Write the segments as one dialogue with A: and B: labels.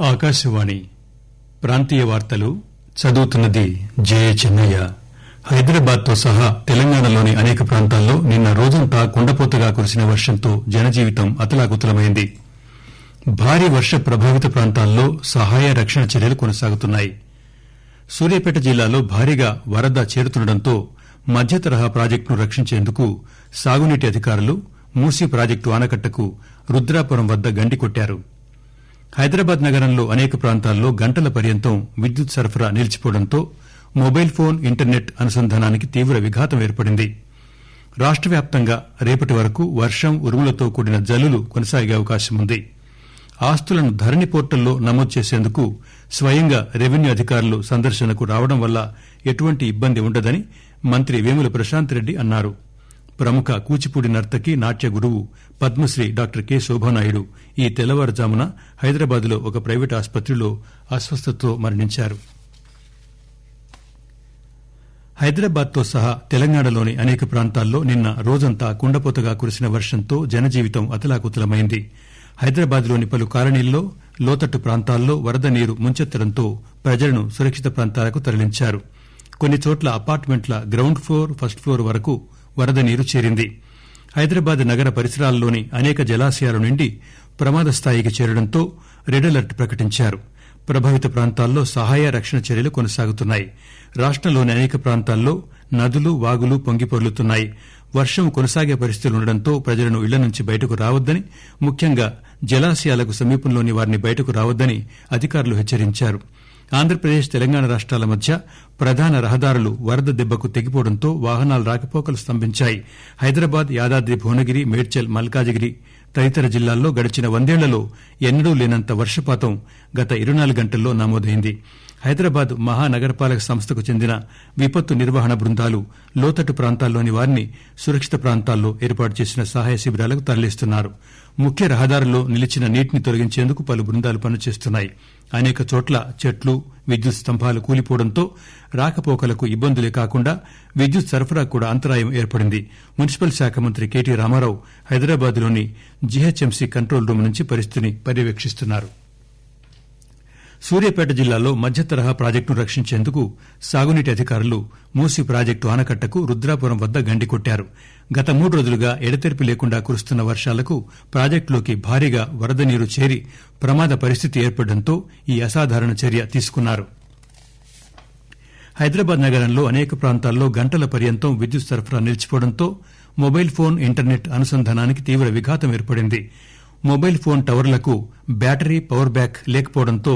A: ఆకాశవాణి ప్రాంతీయ వార్తలు చదువుతున్నది జె చెన్నయ్య. హైదరాబాద్ తో సహా తెలంగాణలోని అనేక ప్రాంతాల్లో నిన్న రోజంతా కుండపోతగా కురిసిన వర్షంతో జనజీవితం అతలాకుతలమైంది. భారీ వర్ష ప్రభావిత ప్రాంతాల్లో సహాయ రక్షణ చర్యలు కొనసాగుతున్నాయి. సూర్యాపేట జిల్లాలో భారీగా వరద చేరుతుండటంతో మధ్య తరహా ప్రాజెక్టును రక్షించేందుకు సాగునీటి అధికారులు మూసీ ప్రాజెక్టు ఆనకట్టకు రుద్రాపురం వద్ద గండి కొట్టారు. హైదరాబాద్ నగరంలో అనేక ప్రాంతాల్లో గంటల పర్యంతం విద్యుత్ సరఫరా నిలిచిపోవడంతో మొబైల్ ఫోన్ ఇంటర్నెట్ అనుసంధానానికి తీవ్ర విఘాతం ఏర్పడింది. రాష్ట వ్యాప్తంగా రేపటి వరకు వర్షం ఉరుములతో కూడిన జల్లులు కొనసాగే అవకాశం ఉంది. ఆస్తులను ధరణి పోర్టల్లో నమోదు చేసేందుకు స్వయంగా రెవెన్యూ అధికారులు సందర్శనకు రావడం వల్ల ఎటువంటి ఇబ్బంది ఉండదని మంత్రి వేముల ప్రశాంత్ రెడ్డి అన్నారు. ప్రముఖ కూచిపూడి నర్తకి నాట్య గురువు పద్మశ్రీ డాక్టర్ కె శోభానాయుడు ఈ తెల్లవారుజామున హైదరాబాద్ లో ఒక ప్రైవేటు ఆసుపత్రిలో అస్వస్థతతో మరణించారు. హైదరాబాద్ తో సహా తెలంగాణలోని అనేక ప్రాంతాల్లో నిన్న రోజంతా కుండపోతగా కురిసిన వర్షంతో జనజీవితం అతలాకుతలమైంది. హైదరాబాద్ లోని పలు కాలనీల్లో లోతట్టు ప్రాంతాల్లో వరద నీరు ముంచెత్తడంతో ప్రజలను సురక్షిత ప్రాంతాలకు తరలించారు. కొన్ని చోట్ల అపార్ట్మెంట్ల గ్రౌండ్ ఫ్లోర్, ఫస్ట్ ఫ్లోర్ వరకు వరద నీరు చేరింది. హైదరాబాద్ నగర పరిసరాల్లోని అనేక జలాశయాల నుండి ప్రమాద స్థాయికి చేరడంతో రెడ్ అలర్ట్ ప్రకటించారు. ప్రభావిత ప్రాంతాల్లో సహాయ రక్షణ చర్యలు కొనసాగుతున్నాయి. రాష్టంలోని అనేక ప్రాంతాల్లో నదులు, వాగులు పొంగిపొర్లుతున్నాయి. వర్షం కొనసాగే పరిస్థితులుండటంతో ప్రజలను ఇళ్ల నుంచి బయటకు రావద్దని, ముఖ్యంగా జలాశయాలకు సమీపంలోని వారిని బయటకు రావద్దని అధికారులు హెచ్చరించారు. ఆంధ్రప్రదేశ్, తెలంగాణ రాష్టాల మధ్య ప్రధాన రహదారులు వరద దెబ్బకు తెగిపోవడంతో వాహనాల రాకపోకలు స్తంభించాయి. హైదరాబాద్, యాదాద్రి భువనగిరి, మేడ్చల్, మల్కాజిగిరి తదితర జిల్లాల్లో గడిచిన 100 ఏళ్లలో ఎన్నడూ లేనంత వర్షపాతం గత 24 గంటల్లో నమోదైంది. హైదరాబాద్ మహానగరపాలక సంస్థకు చెందిన విపత్తు నిర్వహణ బృందాలు లోతట్టు ప్రాంతాల్లోని వారిని సురక్షిత ప్రాంతాల్లో ఏర్పాటు చేసిన సహాయ శిబిరాలకు తరలిస్తున్నారు. ముఖ్య రహదారుల్లో నిలిచిన నీటిని తొలగించేందుకు పలు బృందాలు పనిచేస్తున్నాయి. అనేక చోట్ల చెట్లు, విద్యుత్ స్తంభాలు కూలిపోవడంతో రాకపోకలకు ఇబ్బందులే కాకుండా విద్యుత్ సరఫరా కూడా అంతరాయం ఏర్పడింది. మున్సిపల్ శాఖ మంత్రి కెటి రామారావు హైదరాబాద్ లోని జీహెచ్ఎంసీ కంట్రోల్ రూమ్ నుంచి పరిస్థితిని పర్యవేక్షిస్తున్నారు. సూర్యాపేట జిల్లాలో మధ్య తరహా ప్రాజెక్టును రక్షించేందుకు సాగునీటి అధికారులు మూసీ ప్రాజెక్టు ఆనకట్టకు రుద్రాపురం వద్ద గండి కొట్టారు. గత 3 రోజులుగా ఎడతెరిపి లేకుండా కురుస్తున్న వర్షాలకు ప్రాజెక్టులోకి భారీగా వరద నీరు చేరి ప్రమాద పరిస్థితి ఏర్పడడంతో ఈ అసాధారణ చర్య తీసుకున్నారు. హైదరాబాద్ నగరంలో అనేక ప్రాంతాల్లో గంటల పర్యంతం విద్యుత్ సరఫరా నిలిచిపోవడంతో మొబైల్ ఫోన్, ఇంటర్నెట్ అనుసంధానానికి తీవ్ర విఘాతం ఏర్పడింది. మొబైల్ ఫోన్ టవర్లకు బ్యాటరీ, పవర్ బ్యాక్ లేకపోవడంతో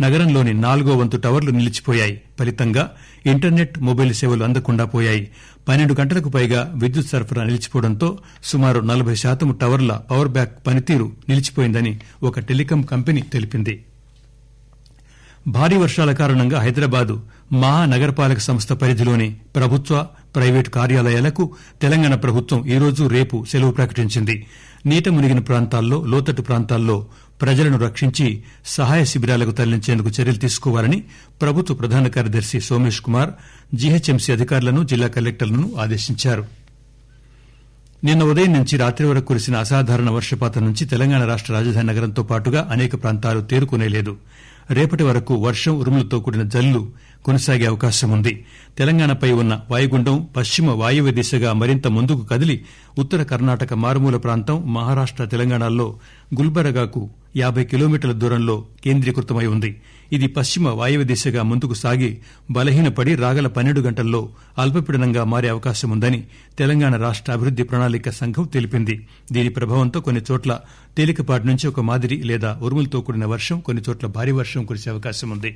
A: నగరంలోని 4వ వంతు టవర్లు నిలిచిపోయాయి. ఫలితంగా ఇంటర్నెట్, మొబైల్ సేవలు అందకుండా పోయాయి. 12 గంటలకు పైగా విద్యుత్ సరఫరా నిలిచిపోవడంతో సుమారు 40% టవర్ల పవర్ బ్యాక్ పనితీరు నిలిచిపోయిందని ఒక టెలికాం కంపెనీ తెలిపింది. భారీ వర్షాల కారణంగా హైదరాబాద్ మహానగరపాలక సంస్థ పరిధిలోని ప్రభుత్వ, ప్రైవేటు కార్యాలయాలకు తెలంగాణ ప్రభుత్వం ఈరోజు, రేపు సెలవు ప్రకటించింది. నీట మునిగిన ప్రాంతాల్లో, లోతట్టు ప్రాంతాల్లో ప్రజలను రక్షించి సహాయ శిబిరాలకు తరలించేందుకు చర్యలు తీసుకోవాలని ప్రభుత్వ ప్రధాన కార్యదర్శి సోమేష్ కుమార్ జీహెచ్ఎంసీ అధికారులను, జిల్లా కలెక్టర్లను ఆదేశించారు. నిన్న ఉదయం నుంచి రాత్రి వరకు కురిసిన అసాధారణ వర్షపాతం నుంచి తెలంగాణ రాష్ట రాజధాని నగరంతో పాటుగా అనేక ప్రాంతాలు తేరుకునేలేదు. రేపటి వరకు వర్షం, ఉరుములతో కూడిన జల్లులు కొనసాగే అవకాశం ఉంది. తెలంగాణపై ఉన్న వాయుగుండం పశ్చిమ వాయువ్య దిశగా మరింత ముందుకు కదిలి ఉత్తర కర్ణాటక మారుమూల ప్రాంతం, మహారాష్ట, తెలంగాణల్లో గుల్బర్గాకు 50 కిలోమీటర్ల దూరంలో కేంద్రీకృతమై ఉంది. ఇది పశ్చిమ వాయువ్య దిశగా ముందుకు సాగి బలహీనపడి రాగల 12 గంటల్లో అల్పపీడనంగా మారే అవకాశం ఉందని తెలంగాణ రాష్ట అభివృద్ది ప్రణాళిక సంఘం తెలిపింది. దీని ప్రభావంతో కొన్ని చోట్ల తేలికపాటి నుంచి ఒక మాదిరి లేదా ఉరుములతో కూడిన వర్షం, కొన్ని చోట్ల భారీ వర్షం కురిసే అవకాశం ఉంది.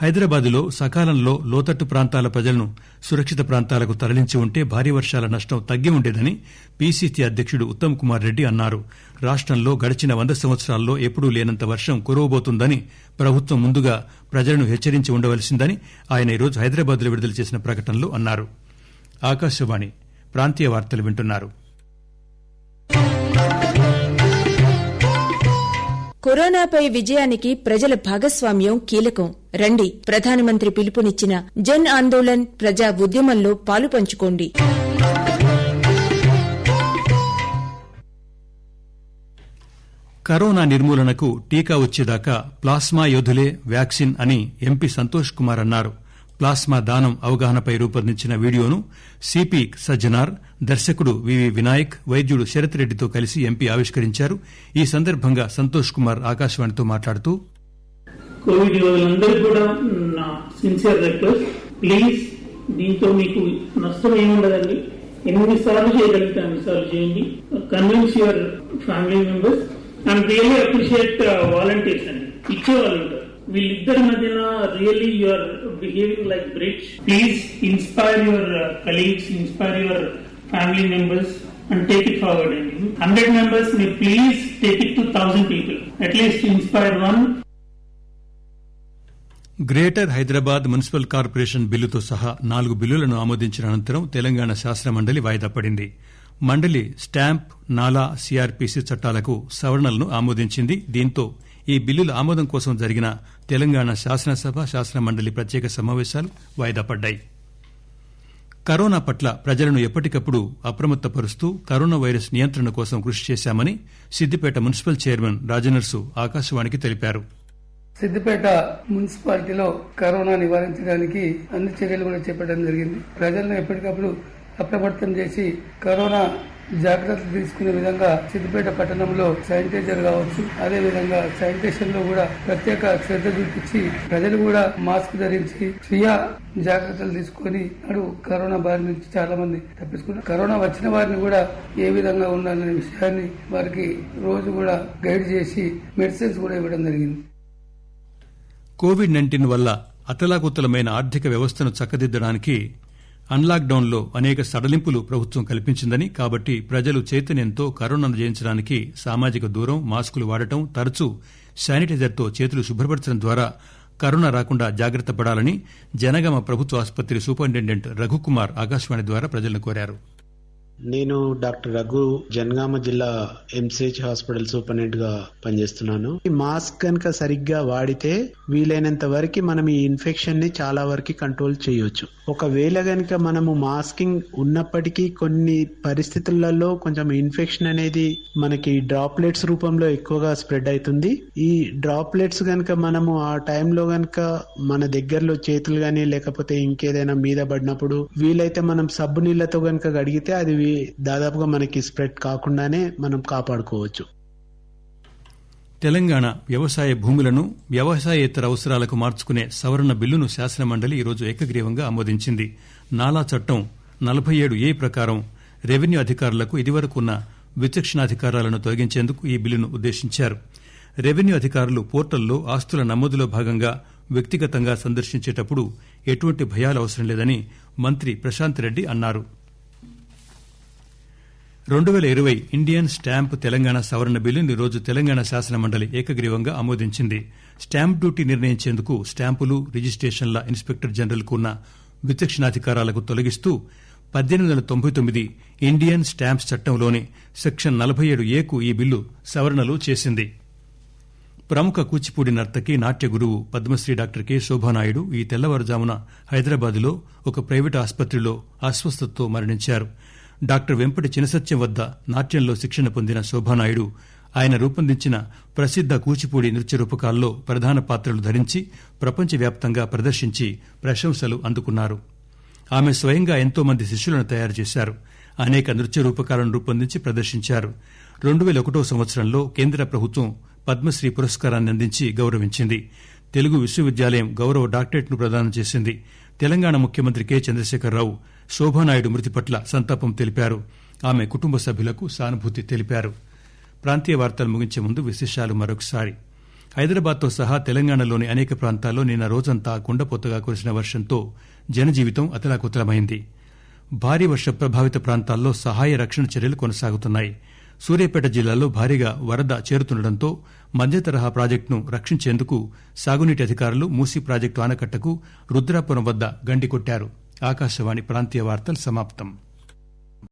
A: హైదరాబాద్ లో సకాలంలో లోతట్టు ప్రాంతాల ప్రజలను సురక్షిత ప్రాంతాలకు తరలించి ఉంటే భారీ వర్షాల నష్టం తగ్గి ఉండేదని పీసీసీ అధ్యకుడు ఉత్తమ్ కుమార్ రెడ్డి అన్నారు. రాష్టంలో గడిచిన 100 సంవత్సరాల్లో ఎప్పుడూ లేనంత వర్షం కురవబోతుందని ప్రభుత్వం ముందుగా ప్రజలను హెచ్చరించి ఉండవలసిందని ఆయన ఈరోజు హైదరాబాద్ లో విడుదల చేసిన ప్రకటనలో అన్నారు. ఆకాశవాణి ప్రాంతీయ వార్తలు వింటున్నారు.
B: కరోనాపై విజయానికి ప్రజల భాగస్వామ్యం కీలకం. రండి, ప్రధానమంత్రి పిలుపునిచ్చిన జన్ ఆందోళన్ ప్రజా ఉద్యమంలో పాలుపంచుకోండి.
A: కరోనా నిర్మూలనకు టీకా వచ్చేదాకా ప్లాస్మా యోధులే వ్యాక్సిన్ అని ఎంపీ సంతోష్ కుమార్ అన్నారు. ప్లాస్మా దానం అవగాహనపై రూపొందించిన వీడియోను సిపి సజ్జనార్, దర్శకుడు వివి వినాయక్, వైద్యుడు శరత్ రెడ్డితో కలిసి ఎంపీ ఆవిష్కరించారు. ఈ సందర్భంగా సంతోష్ కుమార్ ఆకాశవాణితో మాట్లాడుతూ,
C: కోవిడ్ యోధులందరూ కూడా నా సిన్సియర్ రిక్వెస్ట్, ప్లీజ్ దీంతో మీకు నష్టం ఏముండదండి. 8 సార్లు చేయగలిగితే 8 సార్లు చేయండి. Convince your family members and really appreciate volunteers అండి, ఇచ్చేవాళ్ళు ఉంటారు. వీళ్ళిద్దరి మధ్యన really you are behaving like bridge. Please inspire your colleagues, inspire your family members and take it forward. 100 members may please take it to 1000 people. At least inspire one.
A: Greater Hyderabad municipal corporation బిల్లుతో సహా 4 బిల్లులను ఆమోదించిన అనంతరం తెలంగాణ శాసనమండలి వాయిదా పడింది. మండలి stamp, నాలా, సిఆర్పిసి చట్టాలకు సవరణలను ఆమోదించింది. దీంతో ఈ బిల్లుల ఆమోదం కోసం జరిగిన తెలంగాణ శాసనసభ, శాసనమండలి ప్రత్యేక సమావేశాలు వాయిదా పడ్డాయి. కరోనా పట్ల ప్రజలను ఎప్పటికప్పుడు అప్రమత్తపరుస్తూ కరోనా వైరస్ నియంత్రణ కోసం కృషి చేశామని సిద్దిపేట మున్సిపల్ చైర్మన్ రాజనర్సు ఆకాశవాణికి తెలిపారు.
D: సిద్దిపేట మున్సిపాలిటీలో కరోనా నివారించడానికి అన్ని చర్యలు కూడా చేపట్టడం జరిగింది. ప్రజలను ఎప్పటికప్పుడు అప్రమత్తం చేసి కరోనా జాగ్రత్తలు తీసుకునే విధంగా సిద్దిపేట పట్టణంలో శానిటైజర్ కావచ్చు, అదే విధంగా శానిటేషన్ లో కూడా ప్రత్యేక శ్రద్ధ చూపించి ప్రజలు కూడా మాస్క్ ధరించి స్వీయ జాగ్రత్తలు తీసుకుని నాడు కరోనా బారి నుంచి చాలా మంది తప్పించుకున్నారు. కరోనా వచ్చిన వారిని కూడా ఏ విధంగా ఉండాలనే విషయాన్ని వారికి రోజు కూడా గైడ్ చేసి మెడిసిన్స్ కూడా ఇవ్వడం జరిగింది.
A: కోవిడ్-19 వల్ల అతలాకుతలమైన ఆర్థిక వ్యవస్థను చక్కదిద్దడానికి అన్లాక్ డౌన్ లో అనేక సడలింపులు ప్రభుత్వం కల్పించిందని, కాబట్టి ప్రజలు చైతన్యంతో కరోనాను జయించడానికి సామాజిక దూరం, మాస్కులు వాడటం, తరచూ శానిటైజర్తో చేతులు శుభ్రపరచడం ద్వారా కరోనా రాకుండా జాగ్రత్త పడాలని జనగామ ప్రభుత్వ ఆసుపత్రి సూపరింటెండెంట్ రఘుకుమార్ ఆకాశవాణి ద్వారా ప్రజలను కోరారు.
E: నేను డాక్టర్ రఘు, జనగామ జిల్లా ఎంసీహెచ్ హాస్పిటల్ సూపరింటెండెంట్ గా పనిచేస్తున్నాను. ఈ మాస్క్ కనుక సరిగ్గా వాడితే వీలైనంత వరకు మనం ఈ ఇన్ఫెక్షన్ ని చాలా వరకు కంట్రోల్ చేయొచ్చు. ఒకవేళ గనుక మనము మాస్కింగ్ ఉన్నప్పటికీ కొన్ని పరిస్థితులలో కొంచెం ఇన్ఫెక్షన్ అనేది మనకి డ్రాప్లెట్స్ రూపంలో ఎక్కువగా స్ప్రెడ్ అవుతుంది. ఈ డ్రాప్లెట్స్ గనుక మనము ఆ టైంలో గనుక మన దగ్గరలో చేతులు గానీ లేకపోతే ఇంకేదైనా మీద పడినప్పుడు వీలైతే మనం సబ్బు నీళ్లతో గనుక కడిగితే అది దాదాపుగా మనకి స్ప్రెడ్ కాకుండానే మనం కాపాడుకోవచ్చు.
A: తెలంగాణ వ్యవసాయ భూములను వ్యవసాయేతర అవసరాలకు మార్చుకునే సవరణ బిల్లును శాసనమండలి ఈరోజు ఏకగ్రీవంగా ఆమోదించింది. నాలా చట్టం 47A ప్రకారం రెవెన్యూ అధికారులకు ఇదివరకు ఉన్న విచక్షణాధికారాలను తొలగించేందుకు ఈ బిల్లును ఉద్దేశించారు. రెవెన్యూ అధికారులు పోర్టల్లో ఆస్తుల నమోదులో భాగంగా వ్యక్తిగతంగా సందర్శించేటప్పుడు ఎటువంటి భయాలు అవసరం లేదని మంత్రి ప్రశాంత్ రెడ్డి అన్నారు. 2020 ఇండియన్ స్టాంప్ తెలంగాణ సవరణ బిల్లును ఈరోజు తెలంగాణ శాసనమండలి ఏకగ్రీవంగా ఆమోదించింది. స్టాంప్ డ్యూటీ నిర్ణయించేందుకు స్టాంపులు, రిజిస్టేషన్ల ఇన్స్పెక్టర్ జనరల్ కు ఉన్న విచక్షణాధికారాలకు తొలగిస్తూ 1899 ఇండియన్ స్టాంప్స్ చట్టంలోని సెక్షన్ 47A ఈ బిల్లు సవరణలు చేసింది. ప్రముఖ కూచిపూడి నర్తకి, నాట్య గురువు పద్మశ్రీ డాక్టర్ కె శోభానాయుడు ఈ తెల్లవారుజామున హైదరాబాదులో ఒక ప్రైవేటు ఆసుపత్రిలో అస్వస్థతతో మరణించారు. డాక్టర్ వెంపటి చినసత్యం వద్ద నాట్యంలో శిక్షణ పొందిన శోభానాయుడు ఆయన రూపొందించిన ప్రసిద్ద కూచిపూడి నృత్య రూపకాల్లో ప్రధాన పాత్రలు ధరించి ప్రపంచవ్యాప్తంగా ప్రదర్శించి ప్రశంసలు అందుకున్నారు. ఆమె స్వయంగా ఎంతో మంది శిష్యులను తయారు చేశారు. అనేక నృత్య రూపకాలను రూపొందించి ప్రదర్శించారు. 2001 సంవత్సరంలో కేంద్ర ప్రభుత్వం పద్మశ్రీ పురస్కారాన్ని అందించి గౌరవించింది. తెలుగు విశ్వవిద్యాలయం గౌరవ డాక్టరేట్ను ప్రదానం చేసింది. తెలంగాణ ముఖ్యమంత్రి కె చంద్రశేఖరరావు శోభానాయుడు మృతి పట్ల సంతాపం తెలిపారు. ఆమె కుటుంబ సభ్యులకు సానుభూతి తెలిపారు. ప్రాంతీయ వార్తలు ముగించే ముందు విశేషాలు మరొకసారి. హైదరాబాద్తో సహా తెలంగాణలోని అనేక ప్రాంతాల్లో నిన్న రోజంతా కుండపోతగా కురిసిన వర్షంతో జనజీవితం అతలాకుతలమైంది. భారీ వర్ష ప్రభావిత ప్రాంతాల్లో సహాయ రక్షణ చర్యలు కొనసాగుతున్నాయి. సూర్యాపేట జిల్లాలో భారీగా వరద చేరుతుండటంతో మధ్యతరహా ప్రాజెక్టును రక్షించేందుకు సాగునీటి అధికారులు మూసీ ప్రాజెక్టు ఆనకట్టకు రుద్రాపురం వద్ద గండి కొట్టారు. ఆకాశవాణి ప్రాంతీయ వార్తలు సమాప్తం.